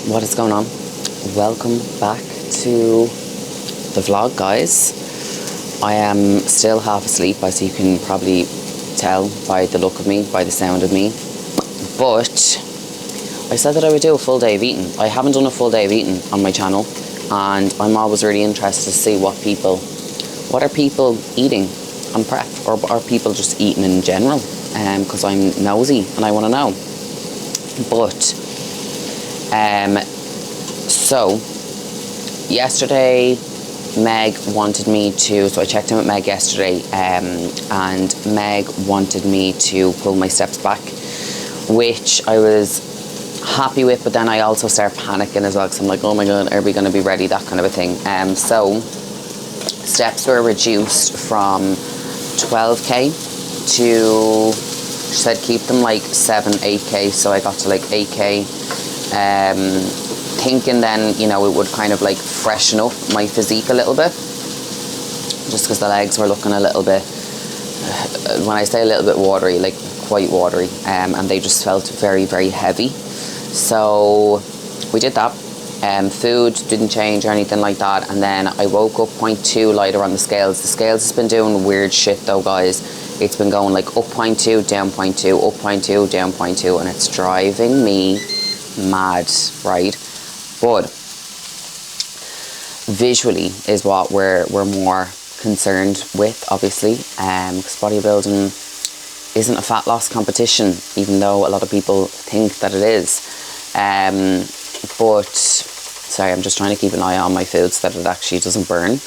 What is going on? Welcome back to the vlog, guys. I am still half asleep, as you can probably tell by the look of me, by the sound of me. But I said that I would do a full day of eating. I haven't done a full day of eating on my channel, and I'm always really interested to see what are people eating on prep, or are people just eating in general? Because I'm nosy and I want to know. But so yesterday Meg wanted me to, so I checked in with Meg yesterday, and Meg wanted me to pull my steps back, which I was happy with, but then I also started panicking as well, because I'm like, oh my god, are we going to be ready, that kind of a thing. So steps were reduced from 12k to, she said keep them like 8k, so I got to like 8k, thinking then, you know, it would kind of like freshen up my physique a little bit, just because the legs were looking a little bit, when I say a little bit watery, like quite watery, and they just felt very, very heavy. So we did that. Food didn't change or anything like that, and then I woke up 0.2 lighter on the scales. The scales has been doing weird shit though, guys. It's been going like up 0.2, down 0.2, up 0.2, down 0.2, and it's driving me mad, right? But visually is what we're more concerned with, obviously, because bodybuilding isn't a fat loss competition, even though a lot of people think that it is. But sorry, I'm just trying to keep an eye on my food so that it actually doesn't burn.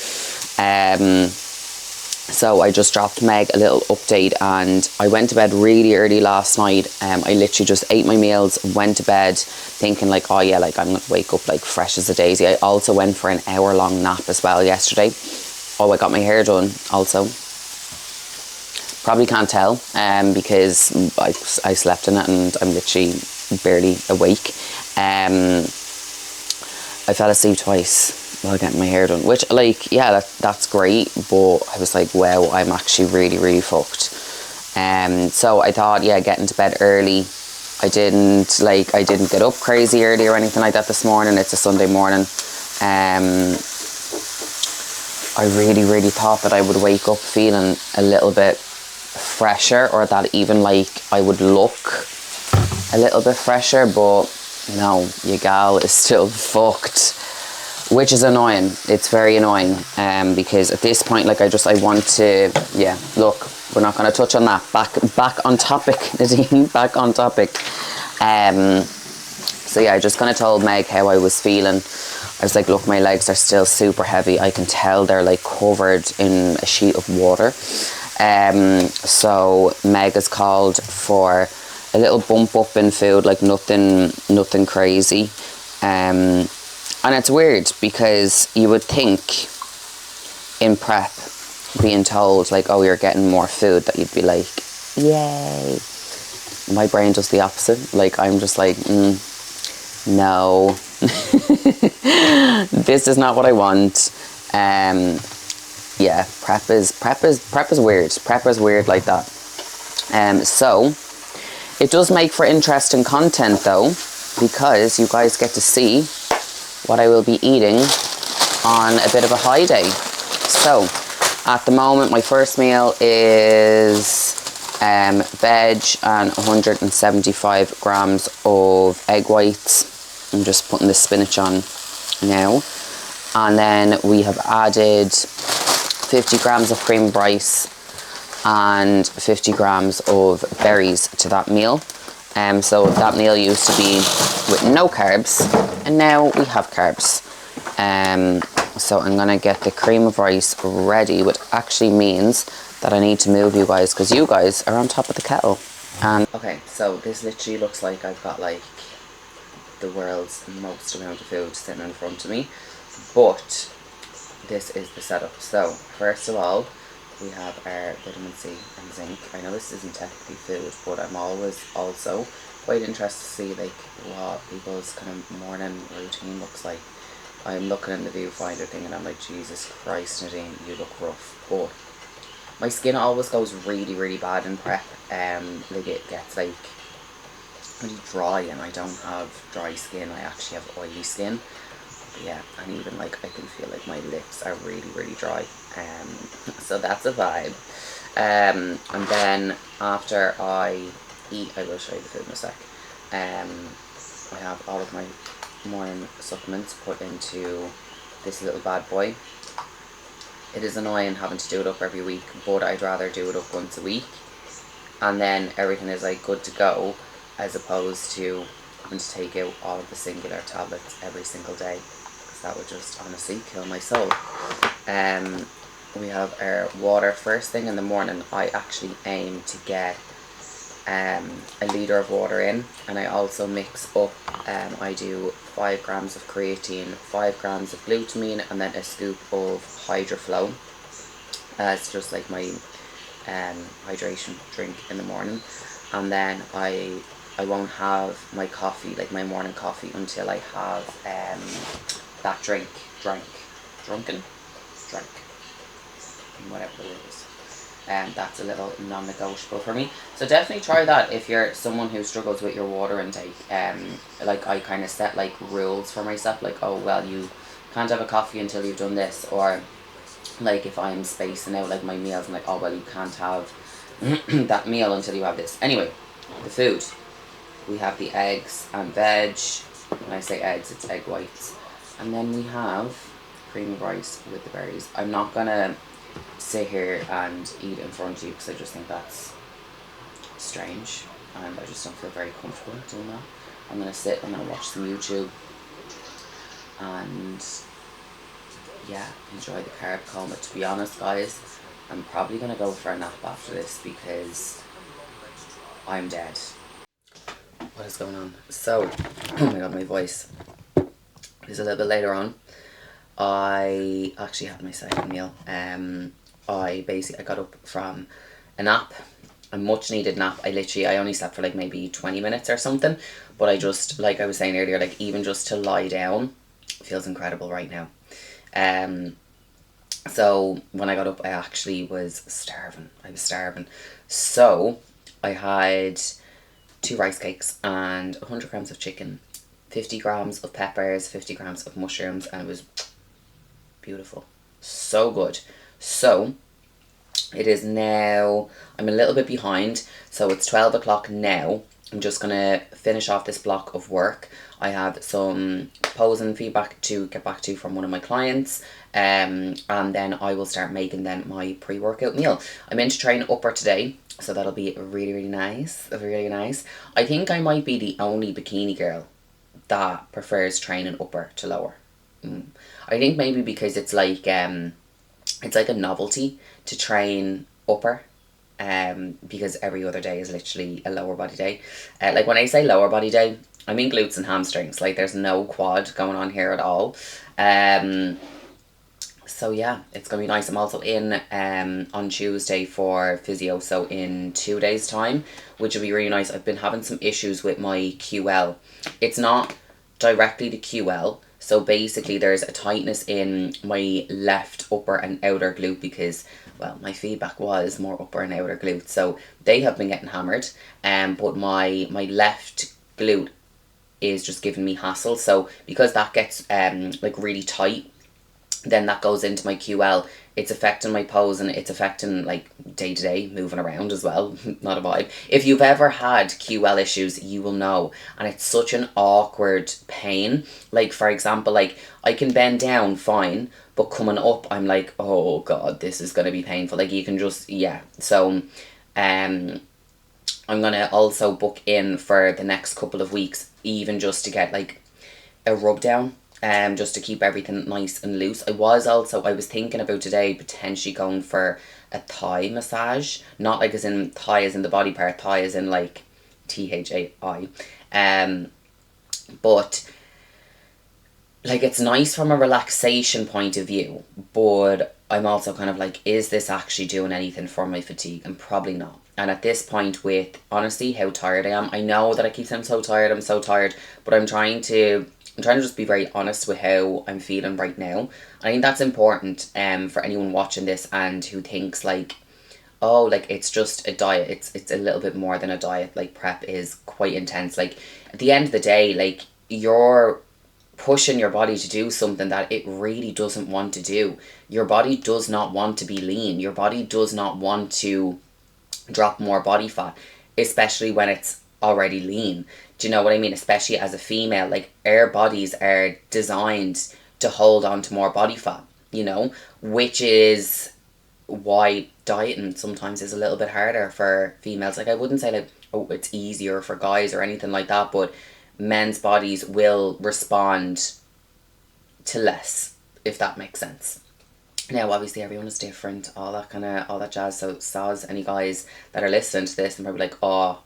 So I just dropped Meg a little update, and I went to bed really early last night. I literally just ate my meals, went to bed thinking like, oh yeah, like I'm gonna wake up like fresh as a daisy. I also went for an hour-long nap as well yesterday. Oh, I got my hair done also. Probably can't tell, because I slept in it and I'm literally barely awake. I fell asleep twice while getting my hair done, which, like, yeah, that's great, but I was like, wow, I'm actually really, really fucked. So I thought, yeah, getting to bed early. I didn't get up crazy early or anything like that this morning. It's a Sunday morning. I really, really thought that I would wake up feeling a little bit fresher, or that even like I would look a little bit fresher, but no, your gal is still fucked, which is annoying. It's very annoying, because at this point, like, I want to, yeah, look, we're not going to touch on that. Back on topic, Nadine, back on topic. So yeah, I just kind of told Meg how I was feeling. I was like, look, my legs are still super heavy. I can tell they're like covered in a sheet of water. So Meg has called for a little bump up in food, like nothing crazy. And it's weird, because you would think in prep, being told like, oh, you're getting more food, that you'd be like, yay. My brain does the opposite. Like, I'm just like, no, this is not what I want. Yeah, prep is weird. Prep is weird like that. So it does make for interesting content though, because you guys get to see what I will be eating on a bit of a high day. So at the moment, my first meal is veg and 175 grams of egg whites. I'm just putting the spinach on now. And then we have added 50 grams of cream of rice and 50 grams of berries to that meal. So that meal used to be with no carbs, and now we have carbs. So I'm gonna get the cream of rice ready, which actually means that I need to move you guys, because you guys are on top of the kettle. And okay, so this literally looks like I've got like the world's most amount of food sitting in front of me, but this is the setup. So first of all, we have our vitamin C and zinc. I know this isn't technically food, but I'm always also quite interested to see like what people's kind of morning routine looks like. I'm looking in the viewfinder thing and I'm like, Jesus Christ, Nadine, you look rough. But my skin always goes really, really bad in prep. Like, it gets like really dry, and I don't have dry skin. I actually have oily skin. But yeah, and even like I can feel like my lips are really, really dry. So that's a vibe. And then after I eat, I will show you the food in a sec. I have all of my morning supplements put into this little bad boy. It is annoying having to do it up every week, but I'd rather do it up once a week, and then everything is like good to go, as opposed to having to take out all of the singular tablets every single day, because that would just honestly kill my soul. We have our water first thing in the morning. I actually aim to get a litre of water in, and I also mix up, I do 5 grams of creatine, 5 grams of glutamine, and then a scoop of Hydroflow. It's just like my hydration drink in the morning. And then I won't have my coffee, like my morning coffee, until I have that drink, whatever it is. That's a little non-negotiable for me. So definitely try that if you're someone who struggles with your water intake. Like I kind of set like rules for myself, like, oh well, you can't have a coffee until you've done this, or like if I'm spacing out like my meals, I'm like, oh well, you can't have that meal until you have this. Anyway, the food. We have the eggs and veg. When I say eggs, it's egg whites. And then we have cream of rice with the berries. I'm not gonna sit here and eat in front of you because I just think that's strange, and I just don't feel very comfortable doing that. I'm gonna sit, I'm gonna watch some YouTube, and yeah, enjoy the carb coma. To be honest, guys, I'm probably gonna go for a nap after this because I'm dead. What is going on? So, oh my god, my voice is a little bit later on. I actually had my second meal. I got up from a nap, a much needed nap. I only slept for like maybe 20 minutes or something, but I just, like I was saying earlier, like even just to lie down feels incredible right now. So when I got up, I actually was starving. I was starving. So I had 2 rice cakes and 100 grams of chicken, 50 grams of peppers, 50 grams of mushrooms, and it was beautiful. So good. So it is now, I'm a little bit behind, so it's 12 o'clock now. I'm just gonna finish off this block of work. I have some posing feedback to get back to from one of my clients, and then I will start making then my pre-workout meal. I'm into train upper today, so that'll be really, really nice. Really nice. I think I might be the only bikini girl that prefers training upper to lower. I think maybe because it's like a novelty to train upper, because every other day is literally a lower body day. Like when I say lower body day, I mean glutes and hamstrings. Like there's no quad going on here at all. So yeah, it's gonna be nice. I'm also in on Tuesday for physio, so in 2 days time, which will be really nice. I've been having some issues with my QL. It's not directly the QL. So basically there's a tightness in my left upper and outer glute because, well, my feedback was more upper and outer glute. So they have been getting hammered, but my left glute is just giving me hassle. So because that gets like really tight, then that goes into my QL. It's affecting my pose, and it's affecting like day to day moving around as well. Not a vibe. If you've ever had QL issues, you will know, and it's such an awkward pain. Like for example, like I can bend down fine, but coming up I'm like, oh god, this is gonna be painful. Like you can just, yeah. So I'm gonna also book in for the next couple of weeks, even just to get like a rub down, just to keep everything nice and loose. I was thinking about today potentially going for a thigh massage, not like as in thigh as in the body part, thigh as in like THAI, but like it's nice from a relaxation point of view, but I'm also kind of like, is this actually doing anything for my fatigue? And probably not. And at this point, with honestly how tired I am, I know that I keep saying I'm so tired, but I'm trying to just be very honest with how I'm feeling right now. I think that's important for anyone watching this and who thinks like, oh, like it's just a diet. It's a little bit more than a diet. Like prep is quite intense. Like at the end of the day, like you're pushing your body to do something that it really doesn't want to do. Your body does not want to be lean. Your body does not want to drop more body fat, especially when it's already lean. Do you know what I mean? Especially as a female, like our bodies are designed to hold on to more body fat, you know, which is why dieting sometimes is a little bit harder for females. Like I wouldn't say like, oh, it's easier for guys or anything like that, but men's bodies will respond to less, if that makes sense. Now, obviously, everyone is different, all that jazz. So, soz, any guys that are listening to this and probably like, oh,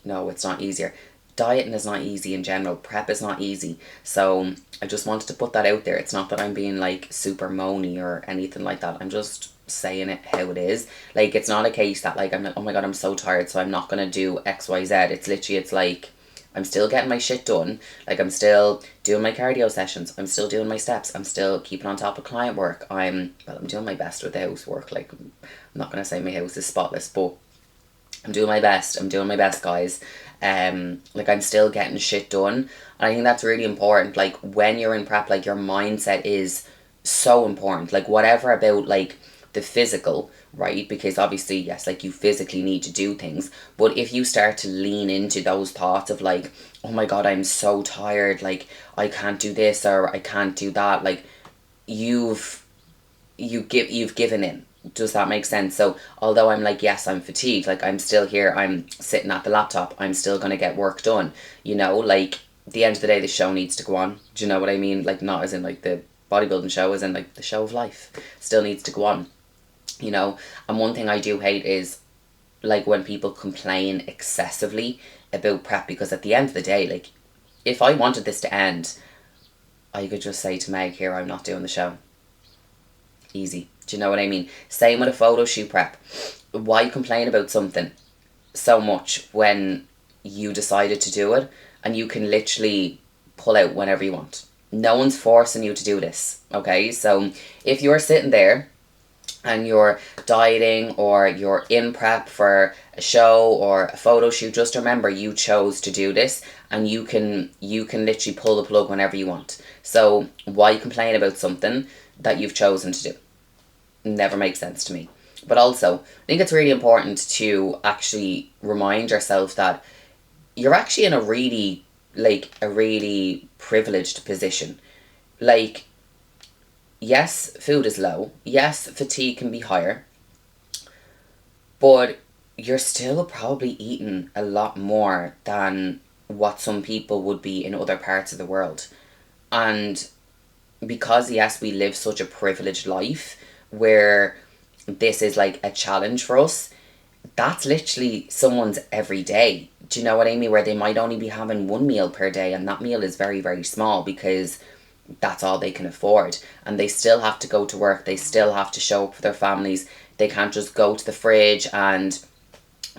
no, it's not easier. Dieting is not easy in general. Prep is not easy. So, I just wanted to put that out there. It's not that I'm being like super moany or anything like that. I'm just saying it how it is. Like, it's not a case that like I'm like, oh my god, I'm so tired, so I'm not gonna do X, Y, Z. It's literally, it's like I'm still getting my shit done. Like I'm still doing my cardio sessions. I'm still doing my steps. I'm still keeping on top of client work. I'm doing my best with the housework. Like I'm not gonna say my house is spotless, but I'm doing my best. I'm doing my best, guys. Like I'm still getting shit done. And I think that's really important. Like when you're in prep, like your mindset is so important. Like whatever about like the physical, right? Because obviously, yes, like you physically need to do things. But if you start to lean into those thoughts of like, oh my god, I'm so tired, like I can't do this or I can't do that, like you've given in. Does that make sense? So although I'm like, yes, I'm fatigued, like I'm still here, I'm sitting at the laptop, I'm still gonna get work done, you know, like the end of the day the show needs to go on. Do you know what I mean? Like not as in like the bodybuilding show, as in like the show of life still needs to go on, you know. And one thing I do hate is like when people complain excessively about prep, because at the end of the day, like if I wanted this to end, I could just say to Meg, here, I'm not doing the show. Easy. Do you know what I mean? Same with a photo shoot prep. Why complain about something so much when you decided to do it and you can literally pull out whenever you want? No one's forcing you to do this, okay? So if you're sitting there and you're dieting or you're in prep for a show or a photo shoot, just remember you chose to do this and you can literally pull the plug whenever you want. So why complain about something that you've chosen to do? Never makes sense to me. But also, I think it's really important to actually remind yourself that you're actually in a really privileged position. Like, yes, food is low. Yes, fatigue can be higher. But you're still probably eating a lot more than what some people would be in other parts of the world. And because, yes, we live such a privileged life where this is like a challenge for us, that's literally someone's every day. Do you know what I mean? Where they might only be having one meal per day, and that meal is very, very small because that's all they can afford. And they still have to go to work, they still have to show up for their families. They can't just go to the fridge and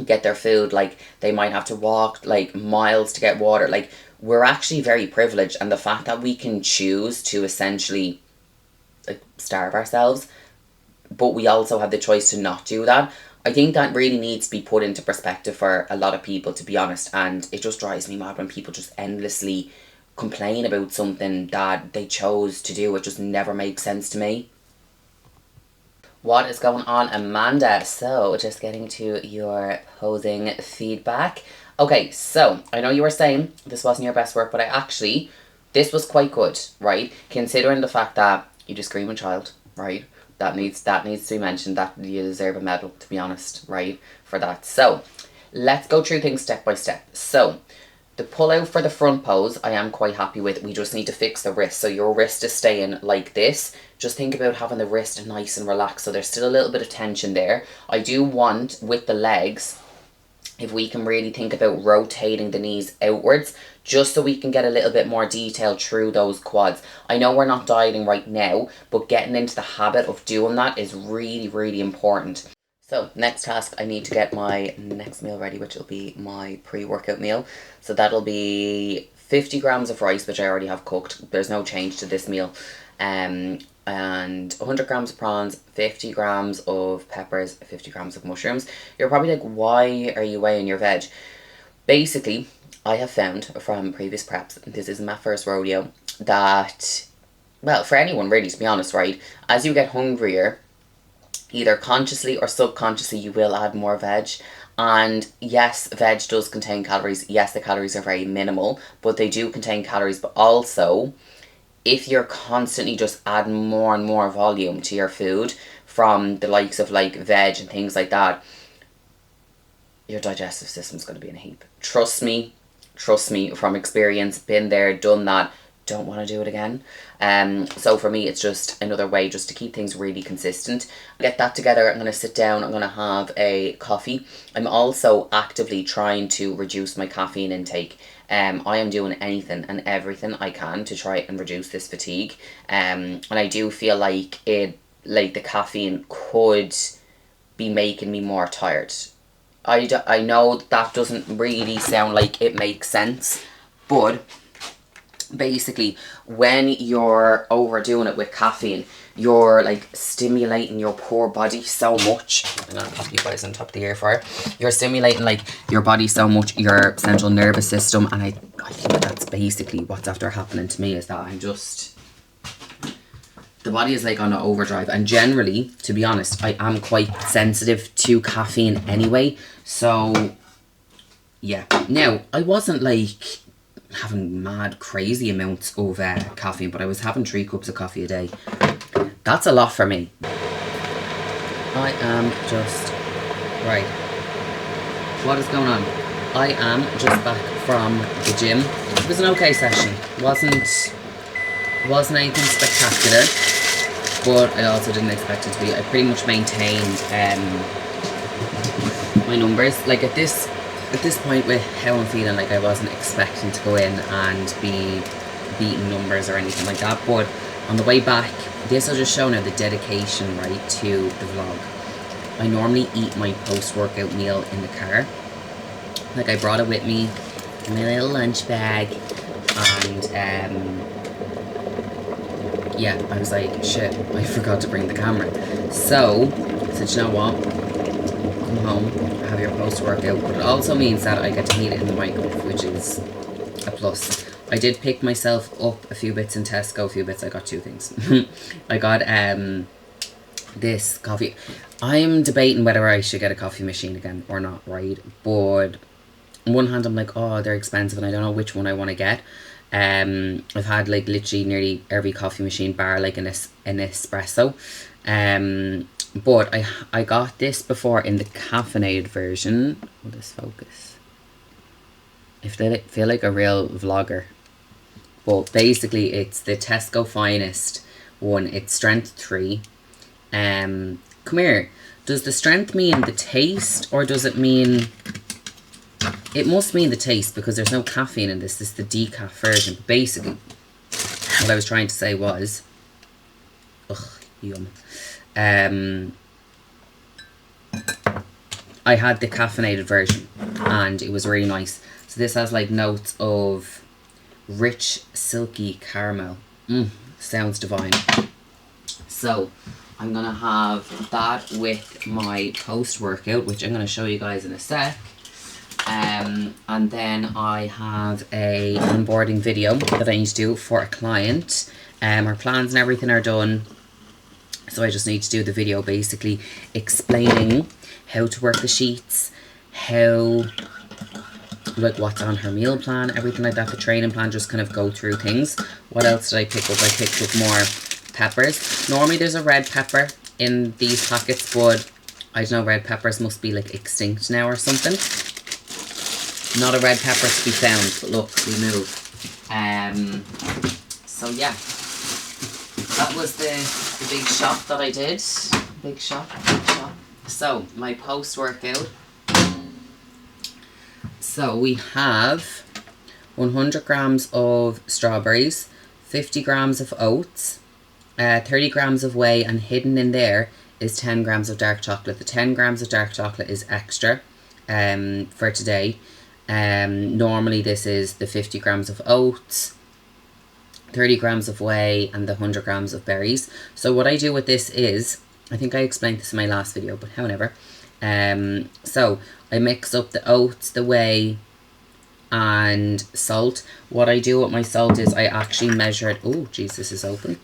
get their food. Like they might have to walk like miles to get water. Like we're actually very privileged, and the fact that we can choose to essentially like starve ourselves, but we also have the choice to not do that, I think that really needs to be put into perspective for a lot of people, to be honest. And it just drives me mad when people just endlessly complain about something that they chose to do. It just never makes sense to me. What is going on, Amanda? So, just getting to your posing feedback. Okay, so, I know you were saying this wasn't your best work, but this was quite good, right? Considering the fact that you just scream a child, right? That needs to be mentioned, that you deserve a medal, to be honest, right? For that. So, let's go through things step by step. So, the pull out for the front pose, I am quite happy with. We just need to fix the wrist. So your wrist is staying like this. Just think about having the wrist nice and relaxed. So there's still a little bit of tension there. I do want, with the legs, if we can really think about rotating the knees outwards, just so we can get a little bit more detail through those quads. I know we're not dieting right now, but getting into the habit of doing that is really, really important. So, next task, I need to get my next meal ready, which will be my pre-workout meal. So that'll be 50 grams of rice, which I already have cooked. There's no change to this meal. And and 100 grams of prawns, 50 grams of peppers, 50 grams of mushrooms. You're probably like, why are you weighing your veg? Basically, I have found from previous preps, this isn't my first rodeo, that, well, for anyone really, to be honest, right, as you get hungrier, either consciously or subconsciously, you will add more veg. And yes, veg does contain calories. Yes, the calories are very minimal, but they do contain calories. But also, if you're constantly just adding more and more volume to your food from the likes of like veg and things like that, your digestive system's going to be in a heap. Trust me from experience, been there, done that, don't want to do it again. So for me, it's just another way just to keep things really consistent. Get that together, I'm going to sit down, I'm going to have a coffee. I'm also actively trying to reduce my caffeine intake. I am doing anything and everything I can to try and reduce this fatigue. And I do feel like the caffeine could be making me more tired. I know that doesn't really sound like it makes sense, but basically when you're overdoing it with caffeine, you're like stimulating your poor body so much. I'm gonna pop you guys on top of the air fryer. You're stimulating like your body so much, your central nervous system, and I think that's basically what's after happening to me, is that I'm just, the body is like on an overdrive. And generally, to be honest, I am quite sensitive to caffeine anyway, so yeah. Now, I wasn't like having mad crazy amounts of caffeine, but I was having 3 cups of coffee a day. That's a lot for me. I am just, right, what is going on? I am just back from the gym. It was an okay session. Wasn't anything spectacular, but I also didn't expect it to be. I pretty much maintained my numbers. Like at this point with how I'm feeling, like I wasn't expecting to go in and be beating numbers or anything like that. But on the way back, this will just show now the dedication, right, to the vlog. I normally eat my post-workout meal in the car. Like I brought it with me in my little lunch bag, and yeah, I was like, shit, I forgot to bring the camera. So I said, you know what, come home, have your post-workout, but it also means that I get to heat it in the microwave, which is a plus. I did pick myself up a few bits in Tesco, I got 2 things. I got this coffee. I'm debating whether I should get a coffee machine again or not, right? But on one hand, I'm like, oh, they're expensive and I don't know which one I want to get. I've had like literally nearly every coffee machine bar like an espresso. But I got this before in the caffeinated version. Will this focus? I feel like a real vlogger. But basically it's the Tesco Finest one. It's strength 3. Come here. Does the strength mean the taste, or does it mean... It must mean the taste because there's no caffeine in this. This is the decaf version. But basically, what I was trying to say was... Ugh, yum. I had the caffeinated version and it was really nice. So this has like notes of rich silky caramel. Sounds divine. So I'm gonna have that with my post-workout, which I'm gonna show you guys in a sec. And then I have a onboarding video that I need to do for a client. Our plans and everything are done. So I just need to do the video basically explaining how to work the sheets, how, like what's on her meal plan, everything like that, the training plan, just kind of go through things. What else did I pick up? I picked up more peppers. Normally there's a red pepper in these packets, but I don't know, red peppers must be like extinct now or something. Not a red pepper to be found, but look, we move. So yeah, that was the big shop that I did. Big shop. So my post-workout. So we have 100 grams of strawberries, 50 grams of oats, 30 grams of whey, and hidden in there is 10 grams of dark chocolate. The 10 grams of dark chocolate is extra for today. Normally this is the 50 grams of oats, 30 grams of whey, and the 100 grams of berries. So what I do with this is, I think I explained this in my last video, but however, so I mix up the oats, the whey, and salt. What I do with my salt is I actually measure it. Oh, geez, this is open.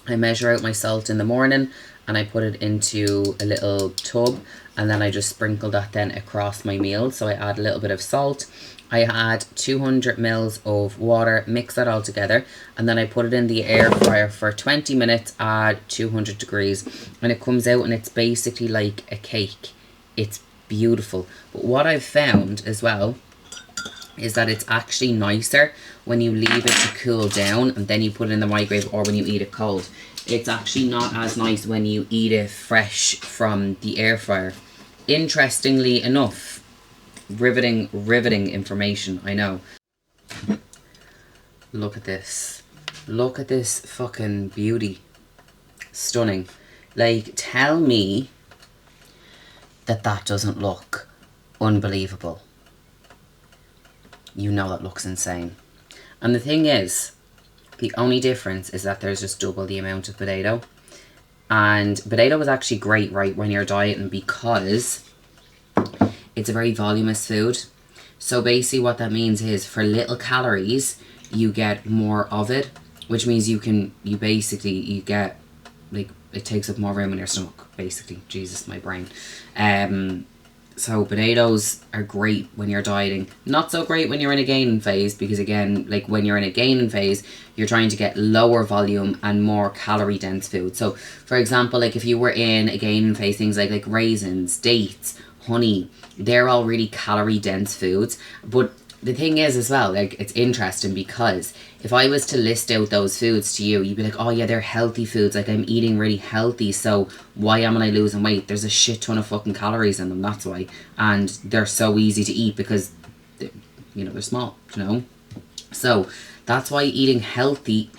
I measure out my salt in the morning and I put it into a little tub, and then I just sprinkle that then across my meal. So I add a little bit of salt. I add 200 mils of water, mix that all together, and then I put it in the air fryer for 20 minutes at 200 degrees, and it comes out and it's basically like a cake. It's beautiful. But what I've found as well is that it's actually nicer when you leave it to cool down and then you put it in the microwave, or when you eat it cold. It's actually not as nice when you eat it fresh from the air fryer. Interestingly enough, riveting information, I know. Look at this. Look at this fucking beauty. Stunning. Like, tell me that that doesn't look unbelievable. You know that looks insane. And the thing is, the only difference is that there's just double the amount of potato. And potato is actually great, right, when you're dieting, because it's a very voluminous food. So basically what that means is, for little calories, you get more of it, which means you get, like, it takes up more room in your stomach, basically. Jesus, my brain. So potatoes are great when you're dieting. Not so great when you're in a gaining phase, because again, like, when you're in a gaining phase, you're trying to get lower volume and more calorie dense food. So for example, like, if you were in a gaining phase, things like raisins, dates, honey, they're all really calorie dense foods. But the thing is as well, like, it's interesting, because if I was to list out those foods to you, you'd be like, oh yeah, they're healthy foods, like, I'm eating really healthy, so why am I losing weight? There's a shit ton of fucking calories in them, that's why. And they're so easy to eat because, you know, they're small, you know. So that's why eating healthy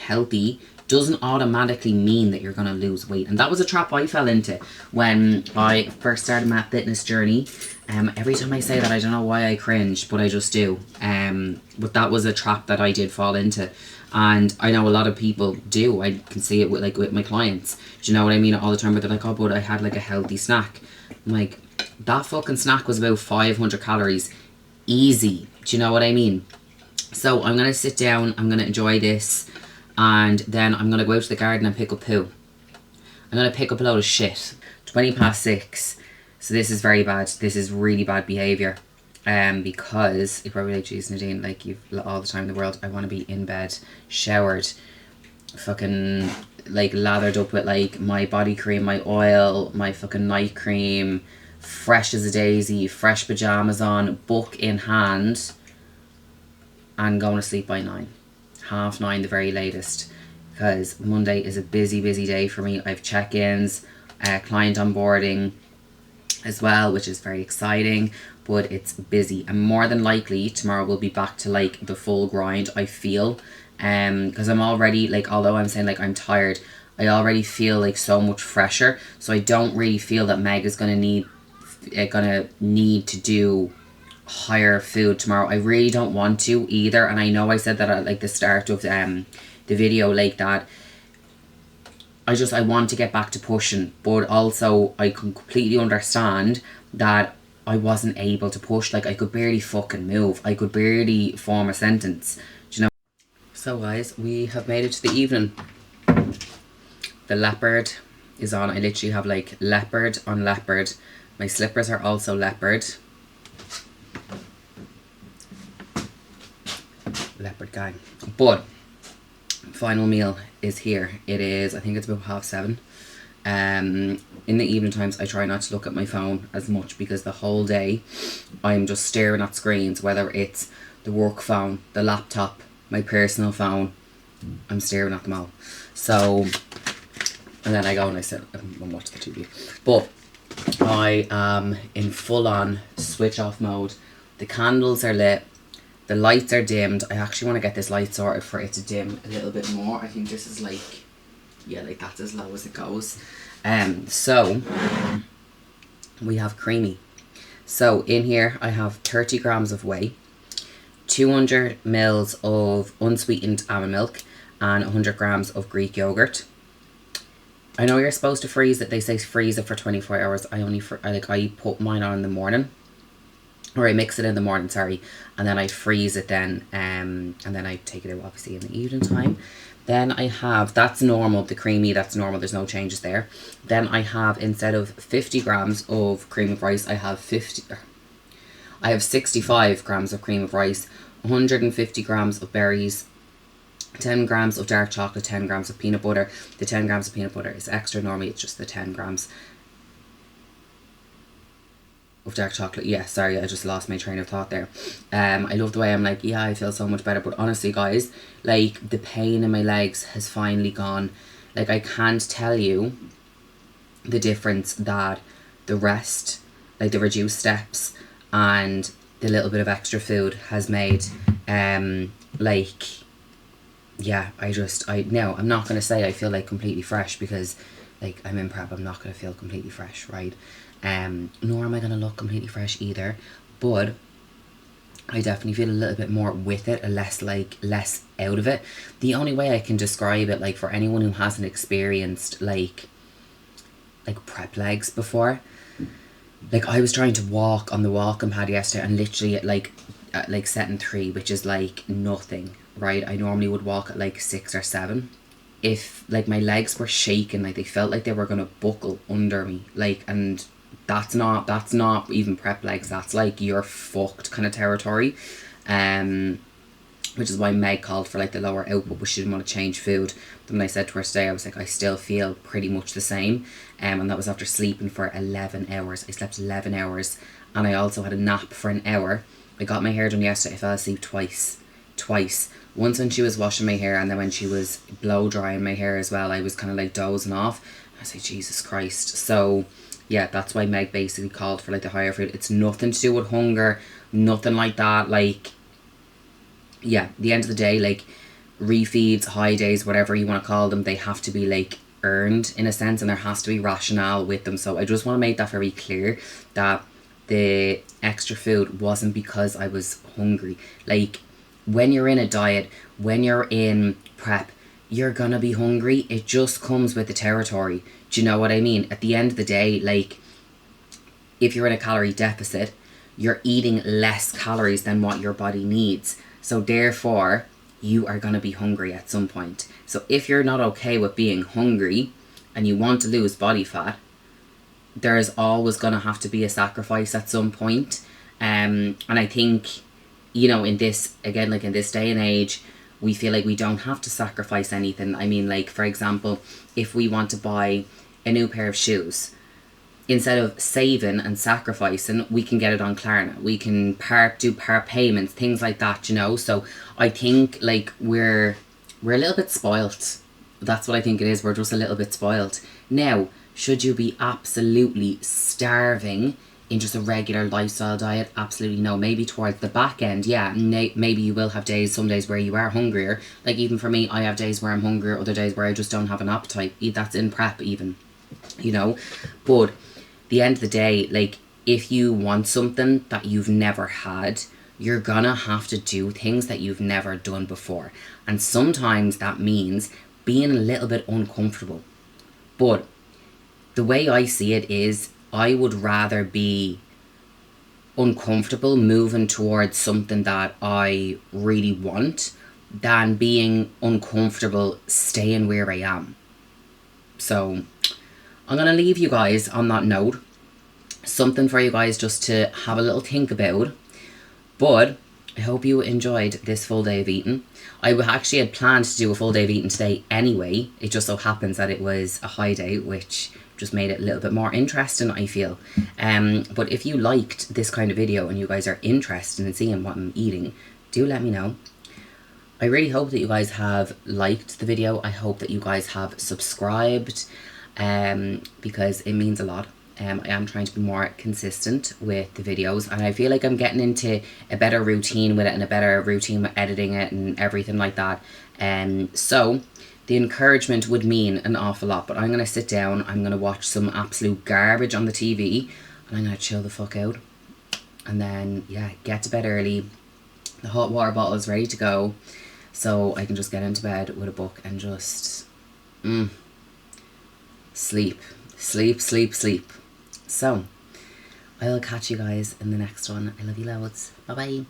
doesn't automatically mean that you're going to lose weight. And that was a trap I fell into when I first started my fitness journey. Every time I say that, I don't know why I cringe, but I just do. But that was a trap that I did fall into. And I know a lot of people do. I can see it with my clients. Do you know what I mean? All the time, but they're like, oh, but I had like a healthy snack. I'm like, that fucking snack was about 500 calories. Easy. Do you know what I mean? So I'm going to sit down, I'm going to enjoy this, and then I'm going to go out to the garden and pick up poo. I'm going to pick up a load of shit. 6:20. So this is very bad. This is really bad behaviour. Because you're probably like, geez, Nadine, like, you've all the time in the world. I want to be in bed, showered, fucking, like, lathered up with, like, my body cream, my oil, my fucking night cream, fresh as a daisy, fresh pyjamas on, book in hand, and going to sleep by 9. 9:30 the very latest, because Monday is a busy day for me. I have check-ins, client onboarding as well, which is very exciting, but it's busy. And more than likely tomorrow we'll be back to like the full grind, I feel, because I'm already, like, although I'm saying like I'm tired, I already feel like so much fresher. So I don't really feel that Meg is gonna need to do higher food tomorrow. I really don't want to either, and I know I said that at like the start of the video, like, that I want to get back to pushing, but also I can completely understand that I wasn't able to push. Like, I could barely fucking move, I could barely form a sentence, do you know? So guys, we have made it to the evening. The leopard is on. I literally have like leopard on leopard. My slippers are also leopard. Leopard gang. But final meal is here. It is, I think it's about 7:30. In the evening times I try not to look at my phone as much, because the whole day I'm just staring at screens, whether it's the work phone, the laptop, my personal phone. I'm staring at them all. So, and then I go and I sit and watch the TV. But I am in full on switch off mode. The candles are lit. The lights are dimmed. I actually want to get this light sorted for it to dim a little bit more. I think this is like, yeah, like that's as low as it goes. So we have creamy. So in here I have 30 grams of whey, 200 mils of unsweetened almond milk, and 100 grams of Greek yogurt. I know you're supposed to freeze it. They say freeze it for 24 hours. I put mine on in the morning, or I mix it in the morning, sorry, and then I freeze it then, and then I take it out obviously in the evening time. Then I have, that's normal, the creamy, that's normal, there's no changes there. Then I have, instead of 50 grams of cream of rice, I have 65 grams of cream of rice, 150 grams of berries, 10 grams of dark chocolate, 10 grams of peanut butter. The 10 grams of peanut butter is extra, normally it's just the 10 grams of dark chocolate. Yeah, sorry, I just lost my train of thought there. I love the way I'm like, yeah, I feel so much better. But honestly, guys, like, the pain in my legs has finally gone. Like, I can't tell you the difference that the rest, like the reduced steps and the little bit of extra food has made. Like, yeah, no, I'm not going to say I feel like completely fresh, because like, I'm in prep, I'm not going to feel completely fresh, right? Nor am I going to look completely fresh either, but I definitely feel a little bit more with it, less out of it. The only way I can describe it, like, for anyone who hasn't experienced like prep legs before, like, I was trying to walk on the walking pad yesterday, and literally at like setting 3, which is like nothing, right? I normally would walk at like 6 or 7. If like my legs were shaking, like they felt like they were gonna buckle under me, like, and that's not even prep legs, that's like you're fucked kind of territory. Which is why Meg called for like the lower output, but she didn't want to change food. But when I said to her today, I was like, I still feel pretty much the same. And that was after sleeping for 11 hours. I slept 11 hours, and I also had a nap for an hour. I got my hair done yesterday. I fell asleep twice. Once when she was washing my hair, and then when she was blow drying my hair as well, I was kind of like dozing off. I was like, Jesus Christ. So yeah, that's why Meg basically called for like the higher food. It's nothing to do with hunger, nothing like that. Like, yeah, at the end of the day, like, refeeds, high days, whatever you want to call them, they have to be like earned in a sense, and there has to be rationale with them. So I just want to make that very clear, that the extra food wasn't because I was hungry. Like, when you're in a diet, when you're in prep, you're gonna be hungry. It just comes with the territory. Do you know what I mean? At the end of the day, like, if you're in a calorie deficit, you're eating less calories than what your body needs. So therefore, you are gonna be hungry at some point. So if you're not okay with being hungry and you want to lose body fat, there's always gonna have to be a sacrifice at some point. And I think, you know, in this, again, like in this day and age, we feel like we don't have to sacrifice anything. I mean, like, for example, if we want to buy a new pair of shoes, instead of saving and sacrificing, we can get it on Klarna. We can do part payments, things like that, you know. So I think, like, we're a little bit spoilt. That's what I think it is. We're just a little bit spoilt. Now, should you be absolutely starving in just a regular lifestyle diet? Absolutely no. Maybe towards the back end, yeah, maybe you will have some days where you are hungrier. Like, even for me, I have days where I'm hungrier, other days where I just don't have an appetite. That's in prep even, you know. But the end of the day, like, if you want something that you've never had, you're gonna have to do things that you've never done before. And sometimes that means being a little bit uncomfortable. But the way I see it is, I would rather be uncomfortable moving towards something that I really want than being uncomfortable staying where I am. So I'm going to leave you guys on that note. Something for you guys just to have a little think about. But I hope you enjoyed this full day of eating. I actually had planned to do a full day of eating today anyway. It just so happens that it was a high day, which just made it a little bit more interesting, I feel. But if you liked this kind of video and you guys are interested in seeing what I'm eating, do let me know. I really hope that you guys have liked the video. I hope that you guys have subscribed, because it means a lot. I am trying to be more consistent with the videos, and I feel like I'm getting into a better routine with it, and a better routine with editing it and everything like that. So the encouragement would mean an awful lot. But I'm going to sit down, I'm going to watch some absolute garbage on the TV, and I'm going to chill the fuck out. And then, yeah, get to bed early. The hot water bottle is ready to go. so I can just get into bed with a book and just sleep. So I'll catch you guys in the next one. I love you loads. Bye bye.